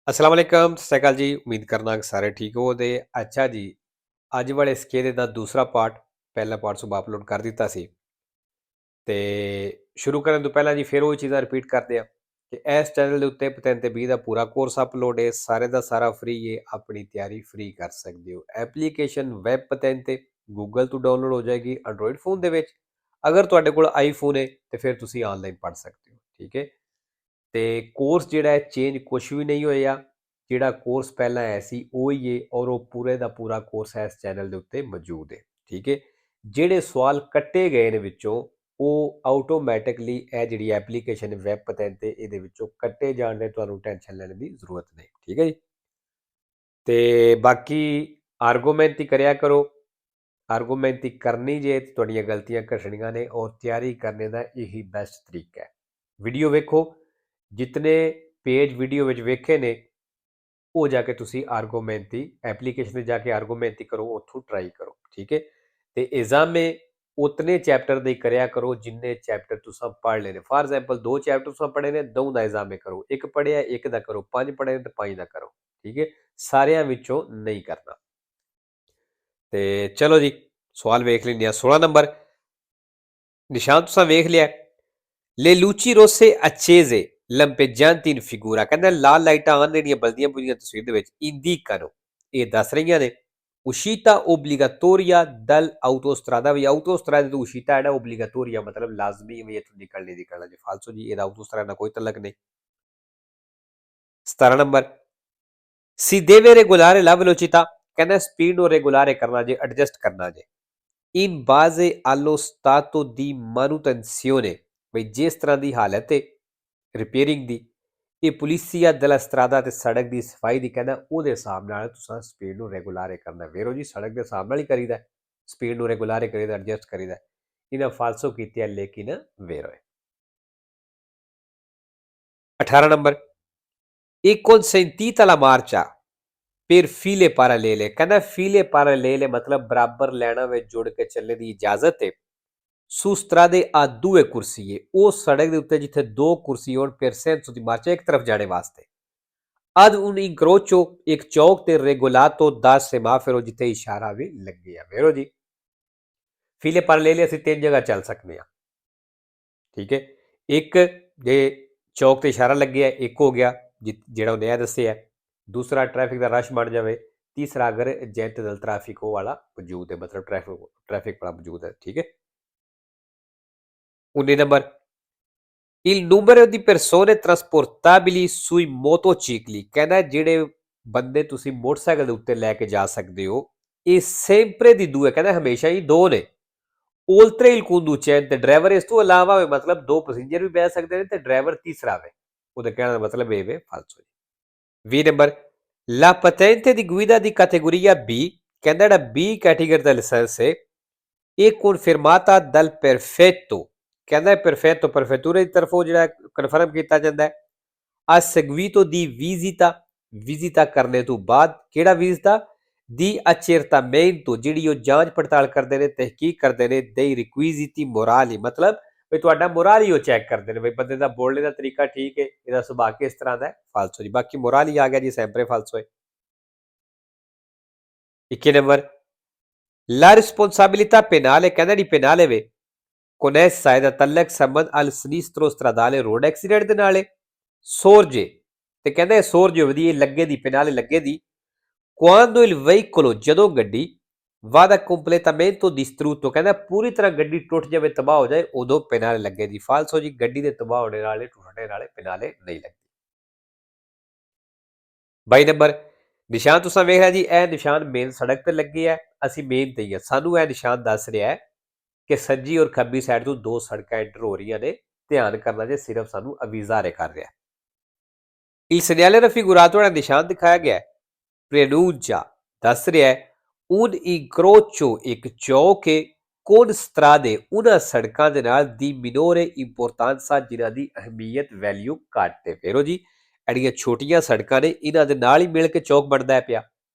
अस्सलाम वालेकुम, सत श्री अकाल जी। उम्मीद करना कि सारे ठीक हो। ਤੇ ਅੱਛਾ ਜੀ, ਅੱਜ ਵਾਲੇ ਸਕੇਲੇ ਦਾ ਦੂਸਰਾ ਪਾਰਟ ਪਹਿਲਾ ਪਾਰਟ ਸੁਬਹ ਅਪਲੋਡ ਕਰ ਦਿੱਤਾ ਸੀ ਤੇ ਸ਼ੁਰੂ ਕਰਨ ਤੋਂ ਪਹਿਲਾਂ ਜੀ ਫਿਰ ਉਹ ਚੀਜ਼ਾਂ ਰਿਪੀਟ ਕਰਦੇ ਆ ਕਿ ਇਸ ਚੈਨਲ ਦੇ ਉੱਤੇ ਪਤਨ ਤੇ 20 ਦਾ ਪੂਰਾ ਕੋਰਸ ਅਪਲੋਡ ਹੈ। ਸਾਰੇ ਦਾ ਸਾਰਾ ਫ੍ਰੀ ਹੈ, ਆਪਣੀ ਤਿਆਰੀ ਫ੍ਰੀ ਕਰ ਸਕਦੇ ਹੋ। ਐਪਲੀਕੇਸ਼ਨ ਵੈਬ ਪਤਨ ਤੇ ਗੂਗਲ ਤੋਂ ਡਾਊਨਲੋਡ ਹੋ ਜਾਏਗੀ ਐਂਡਰੋਇਡ ਫੋਨ ਦੇ ਵਿੱਚ। ਅਗਰ ਤੁਹਾਡੇ ਕੋਲ ਆਈਫੋਨ ਹੈ ਤੇ ਫਿਰ ਤੁਸੀਂ ਆਨਲਾਈਨ ਪੜ੍ਹ ਸਕਦੇ ਹੋ, ਠੀਕ ਹੈ। ਤੇ ਕੋਰਸ ਜਿਹੜਾ ਹੈ ਚੇਂਜ ਕੁਛ ਵੀ ਨਹੀਂ ਹੋਇਆ। ਜਿਹੜਾ ਕੋਰਸ ਪਹਿਲਾਂ ਆਇਆ ਸੀ ਉਹ ਹੀ ਹੈ ਔਰ ਉਹ ਪੂਰੇ ਦਾ ਪੂਰਾ ਕੋਰਸ ਇਸ ਚੈਨਲ ਦੇ ਉੱਤੇ ਮੌਜੂਦ ਹੈ, ਠੀਕ ਹੈ। ਜਿਹੜੇ ਸਵਾਲ ਕੱਟੇ ਗਏ ਨੇ ਵਿੱਚੋਂ ਉਹ ਆਟੋਮੈਟਿਕਲੀ ਇਹ ਜਿਹੜੀ ਐਪਲੀਕੇਸ਼ਨ ਵੈਬ ਪਤਨ ਤੇ ਇਹਦੇ ਵਿੱਚੋਂ ਕੱਟੇ ਜਾਣ ਦੇ, ਤੁਹਾਨੂੰ ਟੈਨਸ਼ਨ ਲੈਣ ਦੀ ਜ਼ਰੂਰਤ ਨਹੀਂ, ਠੀਕ ਹੈ ਜੀ। ਤੇ ਬਾਕੀ ਆਰਗੂਮੈਂਟ ਹੀ ਕਰਿਆ ਕਰੋ। ਆਰਗੂਮੈਂਟ ਕਰਨੀ ਜੇ ਤੇ ਤੁਹਾਡੀਆਂ ਗਲਤੀਆਂ ਘਟਣੀਆਂ ਨੇ ਔਰ ਤਿਆਰੀ ਕਰਨੇ ਦਾ ਇਹੀ ਬੈਸਟ ਤਰੀਕਾ ਹੈ। ਵੀਡੀਓ ਵੇਖੋ, ਜਿਤਨੇ ਪੇਜ ਵੀਡੀਓ ਵਿੱਚ ਵੇਖੇ ਨੇ ਉਹ ਜਾ ਕੇ ਤੁਸੀਂ ਆਰਗੂਮੈਂਟ ਐਪਲੀਕੇਸ਼ਨ ਤੇ ਜਾ ਕੇ ਆਰਗੂਮੈਂਟ ਕਰੋ, ਉੱਥੋਂ ਟਰਾਈ ਕਰੋ, ਠੀਕ ਹੈ। ਤੇ ਐਗਜ਼ਾਮੇ ਉਤਨੇ ਚੈਪਟਰ ਦੇ ਕਰਿਆ ਕਰੋ ਜਿੰਨੇ ਚੈਪਟਰ ਤੁਸੀਂ ਪੜ੍ਹ ਲੈਣੇ। ਫਾਰ ਐਗਜ਼ਾਮਪਲ 2 ਚੈਪਟਰ ਤੁਸੀਂ ਪੜ੍ਹੇ ਨੇ, 2 ਦਾ ਐਗਜ਼ਾਮੇ ਕਰੋ। ਇੱਕ ਪੜ੍ਹਿਆ ਇੱਕ ਦਾ ਕਰੋ, 5 ਪੜ੍ਹੇ ਤੇ 5 ਦਾ ਕਰੋ, ਠੀਕ ਹੈ। ਸਾਰਿਆਂ ਵਿੱਚੋਂ ਨਹੀਂ ਕਰਨਾ। ਤੇ ਚਲੋ ਜੀ, ਸਵਾਲ ਵੇਖ ਲੈਂਦੇ ਆ। 16 ਨੰਬਰ ਨਿਸ਼ਾਨ ਤੁਸੀਂ ਵੇਖ ਲਿਆ। Le luci rosse accese lampeggianti in figura, ਕਹਿੰਦਾ ਲਾਲ ਲਾਈਟਾਂ ਆਨ ਜਿਹੜੀਆਂ ਬਲਦੀਆਂ ਪੂਰੀਆਂ ਤਸਵੀਰ ਦੇ ਵਿੱਚ indicano, ਇਹ ਦੱਸ ਰਹੀਆਂ ਨੇ uscita obbligatoria dal autostrada। ਵੀ autostrada ਤੋਂ uscita ਜਿਹੜਾ obbligatoria ਮਤਲਬ ਲਾਜ਼ਮੀ ਵੀ ਇੱਥੋਂ ਨਿਕਲਣਾ ਜੀ। ਫਾਲਸੋ ਜੀ, ਇਹਦਾ autostrada ਨਾਲ ਕੋਈ ਤਲਕ ਨਹੀਂ। 17 number si deve regolare la velocità, ਕਹਿੰਦਾ ਸਪੀਡ ਨੂੰ ਰੈਗੂਲਾਰੇ ਕਰਨਾ ਜੇ, ਐਡਜਸਟ ਕਰਨਾ ਜੇ। in base allo stato di manutenzione, ਬਈ ਜਿਸ ਤਰ੍ਹਾਂ ਦੀ ਹਾਲਤ ਹੈ ਰਿਪੇਅਰਿੰਗ ਦੀ, ਇਹ ਪੁਲਿਸੀਆ ਦਲਾ ਸਟਰਾਦਾ ਤੇ ਸੜਕ ਦੀ ਸਫਾਈ ਦੀ, ਕਹਿੰਦਾ ਉਹਦੇ ਹਿਸਾਬ ਨਾਲ ਤੁਸੀਂ ਸਪੀਡ ਨੂੰ ਰੈਗੂਲਾਰੇ ਕਰਨਾ। ਵੇਰੋ ਜੀ, ਸੜਕ ਦੇ ਹਿਸਾਬ ਨਾਲ ਹੀ ਕਰੀਦਾ, ਸਪੀਡ ਨੂੰ ਰੈਗੂਲਾਰੇ ਕਰੀਦਾ, ਐਡਜਸਟ ਕਰੀਦਾ। ਇਹਨਾਂ ਫਾਲਸੋ ਕੀਤੀ ਹੈ ਲੇਕਿਨ ਵੇਰੋ ਹੈ। 18 ਨੰਬਰ ਇਹ consentita la marcia per file parallele, ਕਹਿੰਦਾ file parallele ਮਤਲਬ ਬਰਾਬਰ ਲੈਣਾ ਵਿੱਚ ਜੁੜ ਕੇ ਚੱਲਣ ਦੀ ਇਜਾਜ਼ਤ ਹੈ। su strade a due corsie, ਉਹ ਸੜਕ ਦੇ ਉੱਤੇ ਜਿੱਥੇ 2 ਕੁਰਸੀ ਹੋਣ per senso di marcia, ਇੱਕ ਤਰਫ ਜਾਣੇ ਵਾਸਤੇ। ad un incrocio, ਇੱਕ ਚੌਕ ਤੇ regolato da semaforo, ਜਿੱਥੇ ਇਸ਼ਾਰਾ ਵੀ ਲੱਗੇ ਆ। ਵੇਰੋ ਜੀ, file parallele ਅਸੀਂ 3 ਜਗ੍ਹਾ ਚੱਲ ਸਕਦੇ ਹਾਂ, ਠੀਕ ਹੈ। ਇੱਕ ਜੇ ਚੌਕ ਤੇ ਇਸ਼ਾਰਾ ਲੱਗਿਆ, ਇੱਕ ਹੋ ਗਿਆ ਜਿਹੜਾ ਉਹਨੇ ਇਹ ਦੱਸਿਆ। ਦੂਸਰਾ ਟ੍ਰੈਫਿਕ ਦਾ ਰਸ਼ ਬਣ ਜਾਵੇ। ਤੀਸਰਾ ਅਗਰ ਜੈਂਟਲ ਟ੍ਰੈਫਿਕ ਉਹ ਵਾਲਾ ਮੌਜੂਦ ਹੈ, ਮਤਲਬ ਟ੍ਰੈਫਿਕ ਵਾਲਾ ਮੌਜੂਦ ਹੈ, ਠੀਕ ਹੈ। 19 number il numero di persone trasportabili sui motocicli, ਕਹਿੰਦਾ ਜਿਹੜੇ ਬੰਦੇ ਤੁਸੀਂ ਮੋਟਰਸਾਈਕਲ ਦੇ ਉੱਤੇ ਲੈ ਕੇ ਜਾ ਸਕਦੇ ਹੋ ਇਹ sempre di due, ਕਹਿੰਦਾ ਹਮੇਸ਼ਾ ਹੀ 2 ਨੇ। oltre il conducente, ਤੇ ਡਰਾਈਵਰ ਇਸ ਤੋਂ ਇਲਾਵਾ ਹੋਵੇ, ਮਤਲਬ 2 ਪੈਸੇਂਜਰ ਵੀ ਬਹਿ ਸਕਦੇ ਨੇ ਤੇ ਡਰਾਈਵਰ ਤੀਸਰਾ ਹੋਵੇ। ਉਹਦੇ ਕਹਿਣ ਦਾ ਮਤਲਬ ਇਹ ਵੇ ਫਾਲਸੋ। 20 number la patente di guida di categoria B, ਕਹਿੰਦਾ ਜਿਹੜਾ B ਕੈਟੇਗਰੀ ਦਾ ਲਾਇਸੈਂਸ ਹੈ ਇਹ confermata dal prefetto, ਕਹਿੰਦਾ perfetto prefettura ਦੀ ਤਰਫੋਂ ਜਿਹੜਾ ਕਨਫਰਮ ਕੀਤਾ ਜਾਂਦਾ ਹੈ। a seguito di visita ਕਰਨੇ ਤੋਂ ਬਾਅਦ। ਕਿਹੜਾ ਵਿਜ਼ਿਟਾ? di accertamento, ਜਿਹੜੀ ਉਹ ਜਾਂਚ ਪੜਤਾਲ ਕਰਦੇ ਨੇ, ਤਹਿਕੀਕ ਕਰਦੇ ਨੇ। dei requisiti morali, ਮਤਲਬ ਵੀ ਤੁਹਾਡਾ ਮੋਰਾਲ ਹੀ ਉਹ ਚੈੱਕ ਕਰਦੇ ਨੇ, ਬਈ ਬੰਦੇ ਦਾ ਬੋਲਣੇ ਦਾ ਤਰੀਕਾ ਠੀਕ ਹੈ, ਇਹਦਾ ਸੁਭਾਅ ਕਿਸ ਤਰ੍ਹਾਂ ਦਾ ਹੈ। ਫਾਲਸੋ ਜੀ, ਬਾਕੀ ਮੋਰਾਲ ਹੀ ਆ ਗਿਆ ਜੀ, ਸੈਂਪਰੇ ਫਾਲਸੋ ਹੈ। 21 ਨੰਬਰ la responsabilità penale, ਕਹਿੰਦਾ ਜੀ penale ਵੇ connessa ਇਹਦਾ ਤਲਕ ਸੰਬੰਧ al sinistro stradale, road accident ਦੇ ਨਾਲ sorge, ਤੇ ਕਹਿੰਦਾ sorge ਹੋਵੇ ਲੱਗੇ ਦੀ, penale ਲੱਗੇ ਦੀ quando il veicolo, ਜਦੋਂ ਗੱਡੀ vada completamente distrutto, ਕਹਿੰਦਾ ਪੂਰੀ ਤਰ੍ਹਾਂ ਗੱਡੀ ਟੁੱਟ ਜਾਵੇ, ਤਬਾਹ ਹੋ ਜਾਏ, ਉਦੋਂ penale ਲੱਗੇ ਦੀ। ਫਾਲਸੋ ਜੀ, ਗੱਡੀ ਦੇ ਤਬਾਹ ਹੋਣੇ ਨਾਲੇ ਟੁੱਟਣੇ ਨਾਲੇ penale ਨਹੀਂ ਲੱਗਦੀ। 22 ਨੰਬਰ ਨਿਸ਼ਾਨ ਤੁਸੀਂ ਵੇਖ ਰਿਹਾ ਜੀ, ਇਹ ਨਿਸ਼ਾਨ ਮੇਨ ਸੜਕ ਤੇ ਲੱਗੇ ਹੈ, ਅਸੀਂ ਮੇਨ ਤੇ ਹੀ ਆ। ਸਾਨੂੰ ਇਹ ਨਿਸ਼ਾਨ ਦੱਸ ਰਿਹਾ ਹੈ ਕਿ ਸੱਜੀ ਔਰ ਖੱਬੀ ਸਾਈਡ ਤੋਂ 2 ਸੜਕਾਂ ਐਂਟਰ ਹੋ ਰਹੀਆਂ ਨੇ। ਧਿਆਨ ਕਰਨਾ ਜੇ, ਸਿਰਫ ਸਾਨੂੰ ਅਵਿਜ਼ਾਰੇ ਕਰ ਰਿਹਾ। il segnale raffigurato, ਜਿਹੜਾ ਨਿਸ਼ਾਨ ਦਿਖਾਇਆ ਗਿਆ preannuncia, ਦੱਸ ਰਿਹਾ ਹੈ un incrocio, ਇੱਕ ਚੌਕ ਹੈ con strade, ਉਹਨਾਂ ਸੜਕਾਂ ਦੇ ਨਾਲ ਦੀ minore importanza, ਜਿਨ੍ਹਾਂ ਦੀ ਅਹਿਮੀਅਤ ਵੈਲਿਊ ਘੱਟ ਹੈ। ਫੇਰੋ ਜੀ, ਜਿਹੜੀਆਂ ਛੋਟੀਆਂ ਸੜਕਾਂ ਨੇ ਇਹਨਾਂ ਦੇ ਨਾਲ ਹੀ ਮਿਲ ਕੇ ਚੌਕ ਬਣਦਾ ਪਿਆ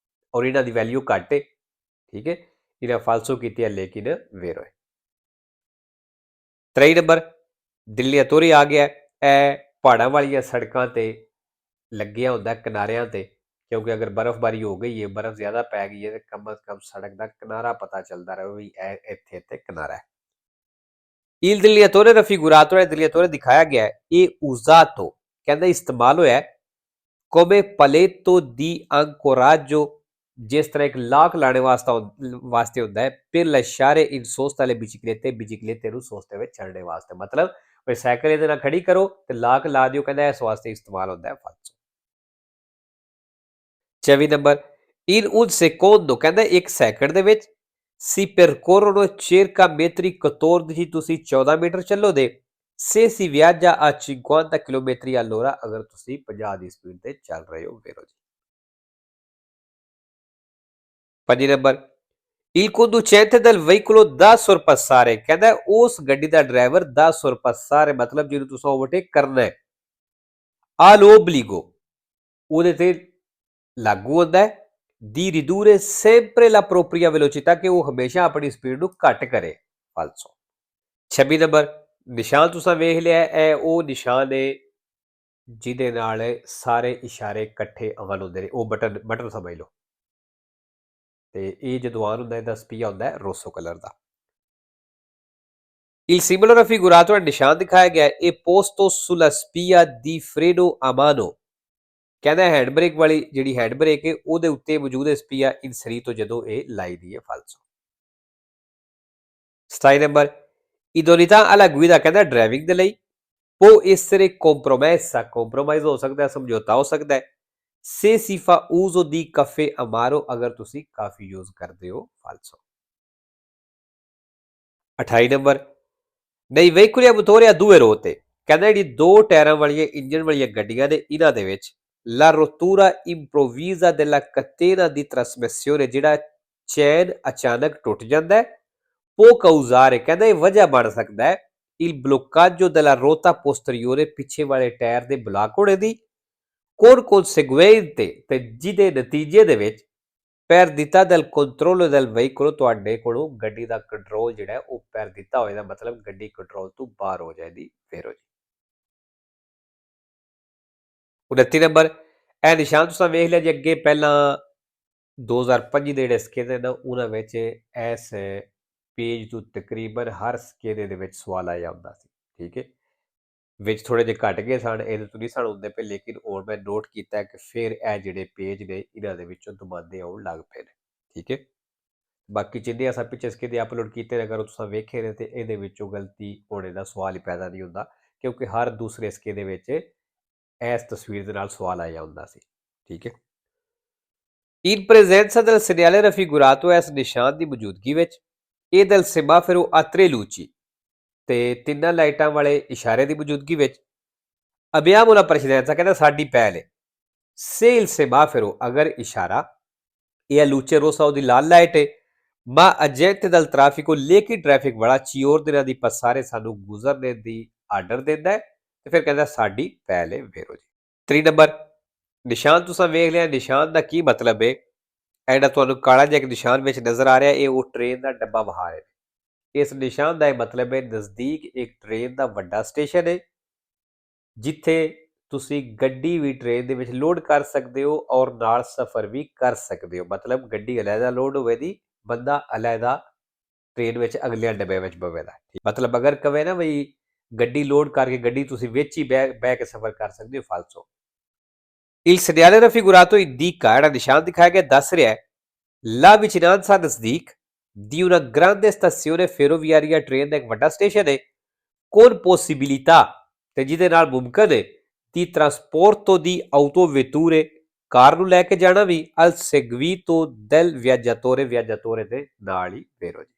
ਔਰ ਇਹਨਾਂ ਦੀ ਵੈਲਿਊ ਘੱਟ ਹੈ, ਠੀਕ ਹੈ। ਇਹਨਾਂ ਫਾਲਸੋ ਕੀਤੀ ਹੈ ਲੇਕਿਨ ਵੇਰੋ ਹੈ। 23 ਨੰਬਰ ਦਿੱਲੀ ਅਤੋਰੀ ਆ ਗਿਆ। ਇਹ ਪਹਾੜਾਂ ਵਾਲੀਆਂ ਸੜਕਾਂ ਤੇ ਲੱਗਿਆ ਹੁੰਦਾ ਕਿਨਾਰਿਆਂ ਤੇ, ਕਿਉਂਕਿ ਅਗਰ ਬਰਫ਼ਬਾਰੀ ਹੋ ਗਈ ਹੈ, ਬਰਫ਼ ਜ਼ਿਆਦਾ ਪੈ ਗਈ ਹੈ ਤੇ ਕਮ ਸੇ ਕਮ ਸੜਕ ਦਾ ਕਿਨਾਰਾ ਪਤਾ ਚੱਲਦਾ ਰਹੇ ਵੀ ਇਹ ਇੱਥੇ ਕਿਨਾਰਾ ਹੈ। Il dilatore raffigurato ਹੈ dilatore ਦਿਖਾਇਆ ਗਿਆ ਹੈ, ਇਹ usato ਕਹਿੰਦਾ ਇਸਤੇਮਾਲ ਹੋਇਆ come paletto di ancoraggio, ਜਿਸ ਤਰ੍ਹਾਂ ਇੱਕ ਲਾਕ ਲਾਣੇ ਵਾਸਤੇ ਹੁੰਦਾ ਹੈ per lasciare in sosta le biciclette ਨੂੰ ਸੋਸਤੇ ਵਿੱਚ ਛੱਡਣੇ ਵਾਸਤੇ, ਮਤਲਬ ਵੀ ਸਾਈਕਲ ਇਹਦੇ ਨਾਲ ਖੜੀ ਕਰੋ ਤੇ ਲਾਕ ਲਾ ਦਿਓ, ਕਹਿੰਦਾ ਇਸ ਵਾਸਤੇ ਇਸਤੇਮਾਲ ਹੁੰਦਾ ਹੈ ਫਾਲਸੋ। 24 ਨੰਬਰ in un secondo ਕਹਿੰਦਾ ਇੱਕ ਸੈਕਿੰਡ ਦੇ ਵਿੱਚ si percorrono circa metri 14, ਤੁਸੀਂ 14 ਮੀਟਰ ਚੱਲੋਗੇ, se si viaggia a 50 km all'ora, ਅਗਰ ਤੁਸੀਂ 50 ਦੀ ਸਪੀਡ ਤੇ ਚੱਲ ਰਹੇ ਹੋ ਵੀਰੋ ਜੀ। 5 number il conducente del veicolo da sorpassare ਕਹਿੰਦਾ ਉਸ ਗੱਡੀ ਦਾ ਡਰਾਈਵਰ ਦਾ sorpassare ਮਤਲਬ ਜਿਹਨੂੰ ਤੁਸੀਂ ਓਵਰਟੇਕ ਕਰਨਾ ਹੈ, all'obbligo ਉਹਦੇ ਤੇ ਲਾਗੂ ਹੁੰਦਾ ਹੈ di ridurre sempre la propria velocità, ਕਿ ਉਹ ਹਮੇਸ਼ਾ ਆਪਣੀ ਸਪੀਡ ਨੂੰ ਘੱਟ ਕਰੇ ਫਾਲਸੋ। 26 ਨੰਬਰ ਨਿਸ਼ਾਨ ਤੁਸੀਂ ਵੇਖ ਲਿਆ, ਇਹ ਉਹ ਨਿਸ਼ਾਨ ਹੈ ਜਿਹਦੇ ਨਾਲ ਸਾਰੇ ਇਸ਼ਾਰੇ ਇਕੱਠੇ ਅਮਲ ਹੁੰਦੇ ਨੇ, ਉਹ ਬਟਨ ਸਮਝ ਲਓ, ਤੇ ਇਹ ਜਦੋਂ ਆਨ ਹੁੰਦਾ ਇਹਦਾ ਸਪੀਆ ਹੁੰਦਾ ਹੈ ਰੋਸੋ ਕਲਰ ਦਾ। Il simbolo raffigurato ਨਿਸ਼ਾਨ ਦਿਖਾਇਆ ਗਿਆ, ਇਹ posto sulla spia di freno a mano ਕਹਿੰਦਾ ਹੈਂਡ ਬ੍ਰੇਕ ਵਾਲੀ ਜਿਹੜੀ ਹੈਂਡ ਬ੍ਰੇਕ ਹੈ ਉਹਦੇ ਉੱਤੇ ਮੌਜੂਦ ਹੈ ਸਪੀਆ ਇਨਸਰੀਟੋ ਜਦੋਂ ਇਹ ਲਾਈ ਦੀ ਹੈ ਫਾਲਸੋ। 27 ਨੰਬਰ idoneità alla guida ਕਹਿੰਦਾ ਡਰਾਈਵਿੰਗ ਦੇ ਲਈ può essere compromessa, ਕੰਪਰੋਮਾਈਜ਼ ਹੋ ਸਕਦਾ ਹੈ, ਸਮਝੌਤਾ ਹੋ ਸਕਦਾ ਹੈ, se si fa uso di caffè amaro ਅਗਰ ਤੁਸੀਂ ਕਾਫੀ ਯੂਜ਼ ਕਰਦੇ ਹੋ ਫਾਲਸੋ। 28 number nei veicoli a motore a due ruote ਕਹਿੰਦਾ ਜਿਹੜੀ ਦੋ ਟਾਇਰਾਂ ਵਾਲੀਆਂ ਇੰਜਨ ਵਾਲੀਆਂ ਗੱਡੀਆਂ ਨੇ ਇਹਨਾਂ ਦੇ ਵਿੱਚ la rottura improvvisa della catena di trasmissione ਜਿਹੜਾ ਚੈਨ ਅਚਾਨਕ ਟੁੱਟ ਜਾਂਦਾ ਹੈ, può causare ਕਹਿੰਦਾ ਇਹ ਵਜ੍ਹਾ ਬਣ ਸਕਦਾ ਹੈ il bloccaggio della ruota posteriore ਪਿੱਛੇ ਵਾਲੇ ਟਾਇਰ ਦੇ ਬਲਾਕ ਹੋਣੇ ਦੀ, con conseguente ਤੇ ਜਿਹਦੇ ਨਤੀਜੇ ਦੇ ਵਿੱਚ perdita del controllo del veicolo ਤੁਹਾਡੇ ਕੋਲੋਂ ਗੱਡੀ ਦਾ ਕੰਟਰੋਲ ਜਿਹੜਾ ਉਹ perdita ਹੋਏਗਾ, ਮਤਲਬ ਗੱਡੀ ਕੰਟਰੋਲ ਤੋਂ ਬਾਹਰ ਹੋ ਜਾਏਗੀ ਫੇਰ ਹੋ ਜੀ। 29 ਨੰਬਰ ਇਹ ਨਿਸ਼ਾਨ ਤੁਸੀਂ ਵੇਖ ਲਿਆ ਜੀ ਅੱਗੇ, ਪਹਿਲਾਂ 2025 ਦੇ ਜਿਹੜੇ ਸਕੇਦੇ ਨੇ ਉਹਨਾਂ ਵਿੱਚ ਇਸ ਪੇਜ ਤੋਂ ਤਕਰੀਬਨ ਹਰ ਸਕੇਦੇ ਦੇ ਵਿੱਚ ਸਵਾਲ ਆਇਆ ਹੁੰਦਾ ਸੀ, ਠੀਕ ਹੈ, ਵਿੱਚ ਥੋੜੇ ਜਿਹੇ ਘਟ ਗਏ ਸਨ, ਇਹਦੇ ਤੋਂ ਨਹੀਂ ਸਨ ਹੁੰਦੇ ਪਏ, ਲੇਕਿਨ ਹੁਣ ਮੈਂ ਨੋਟ ਕੀਤਾ ਕਿ ਫਿਰ ਇਹ ਜਿਹੜੇ ਪੇਜ ਨੇ ਇਹਨਾਂ ਦੇ ਵਿੱਚੋਂ ਦਮਾਦੇ ਆਉਣ ਲੱਗ ਪਏ ਨੇ, ਠੀਕ ਹੈ। ਬਾਕੀ ਜਿੰਨੇ ਅਸਾਂ ਪਿੱਛੇ ਸਕੇਦੇ ਅਪਲੋਡ ਕੀਤੇ ਨੇ ਅਗਰ ਤੁਸੀਂ ਵੇਖੇ ਨੇ ਤੇ ਇਹਦੇ ਵਿੱਚੋਂ ਗਲਤੀ ਹੋਣੇ ਦਾ ਸਵਾਲ ਹੀ ਪੈਦਾ ਨਹੀਂ ਹੁੰਦਾ, ਕਿਉਂਕਿ ਹਰ ਦੂਸਰੇ ਸਕੇਦੇ ਵਿੱਚ ਇਸ ਤਸਵੀਰ ਦੇ ਨਾਲ ਸਵਾਲ ਆਇਆ ਹੁੰਦਾ ਸੀ, ਠੀਕ ਹੈ। in presenza del segnale raffigurato ਇਸ ਨਿਸ਼ਾਨ ਦੀ ਮੌਜੂਦਗੀ ਵਿੱਚ e del semaforo a tre luci ਤੇ ਤਿੰਨਾਂ ਲਾਈਟਾਂ ਵਾਲੇ ਇਸ਼ਾਰੇ ਦੀ ਮੌਜੂਦਗੀ ਵਿੱਚ abbiamo la precedenza ਕਹਿੰਦਾ ਸਾਡੀ ਪਹਿਲ ਹੈ, se il semaforo ਅਗਰ ਇਸ਼ਾਰਾ e a luce rossa ਉਹਦੀ ਲਾਲ ਲਾਈਟ ਹੈ, ma agente dal traffico ਲੇਕਿਨ ਟ੍ਰੈਫਿਕ ਬੜਾ ਚਿਓਰ ਦਿਨਾਂ ਦੀ ਪਸਾਰੇ ਸਾਨੂੰ ਗੁਜ਼ਰਨੇ ਦੀ ਆਰਡਰ ਦਿੰਦਾ ਹੈ, ਤੇ ਫਿਰ ਕਹਿੰਦਾ ਸਾਡੀ ਪਹਿਲ ਹੈ ਵੇਰੋ ਜੀ। 3 ਨੰਬਰ ਨਿਸ਼ਾਨ ਤੁਸੀਂ ਵੇਖ ਲਿਆ, ਨਿਸ਼ਾਨ ਦਾ ਕੀ ਮਤਲਬ ਹੈ, ਇਹ ਜਿਹੜਾ ਤੁਹਾਨੂੰ ਕਾਲਾ ਜਿਹਾ ਇੱਕ ਨਿਸ਼ਾਨ ਵਿੱਚ ਨਜ਼ਰ ਆ ਰਿਹਾ ਇਹ ਉਹ ਟ੍ਰੇਨ ਦਾ ਡੱਬਾ ਵਿਖਾ ਰਿਹਾ, ਇਸ ਨਿਸ਼ਾਨ ਦਾ ਇਹ ਮਤਲਬ ਹੈ ਨਜ਼ਦੀਕ ਇੱਕ ਟ੍ਰੇਨ ਦਾ ਵੱਡਾ ਸਟੇਸ਼ਨ ਹੈ ਜਿੱਥੇ ਤੁਸੀਂ ਗੱਡੀ ਵੀ ਟ੍ਰੇਨ ਦੇ ਵਿੱਚ ਲੋਡ ਕਰ ਸਕਦੇ ਹੋ ਔਰ ਨਾਲ ਸਫ਼ਰ ਵੀ ਕਰ ਸਕਦੇ ਹੋ, ਮਤਲਬ ਗੱਡੀ ਅਲੱਗਾ ਲੋਡ ਹੋਵੇਗੀ, ਬੰਦਾ ਅਲੱਗਾ ਟ੍ਰੇਨ ਵਿੱਚ ਅਗਲੇ ਡੱਬੇ ਵਿੱਚ ਬਵੇਗਾ, ਮਤਲਬ ਅਗਰ ਕਵੇ ਨਾ ਬਈ ਗੱਡੀ ਲੋਡ ਕਰਕੇ ਗੱਡੀ ਤੁਸੀਂ ਵਿੱਚ ਹੀ ਬਹਿ ਕੇ ਸਫ਼ਰ ਕਰ ਸਕਦੇ ਹੋ ਫਾਲਸੋ। Il segnale raffigurato indica ਜਿਹੜਾ ਨਿਸ਼ਾਨ ਦਿਖਾਇਆ ਗਿਆ ਦੱਸ ਰਿਹਾ ਹੈ la vicinanza ਨਜ਼ਦੀਕ di una grande stazione ferroviaria, train ਦਾ ਇੱਕ ਵੱਡਾ ਸਟੇਸ਼ਨ ਹੈ, con possibilità ਤੇ ਜਿਹਦੇ ਨਾਲ ਮੁਮਕਨ ਹੈ di trasporto di autovetture ਕਾਰ ਨੂੰ ਲੈ ਕੇ ਜਾਣਾ ਵੀ al seguito del viaggiatore ਦੇ ਨਾਲ ਹੀ ਫੇਰੋ ਜੀ।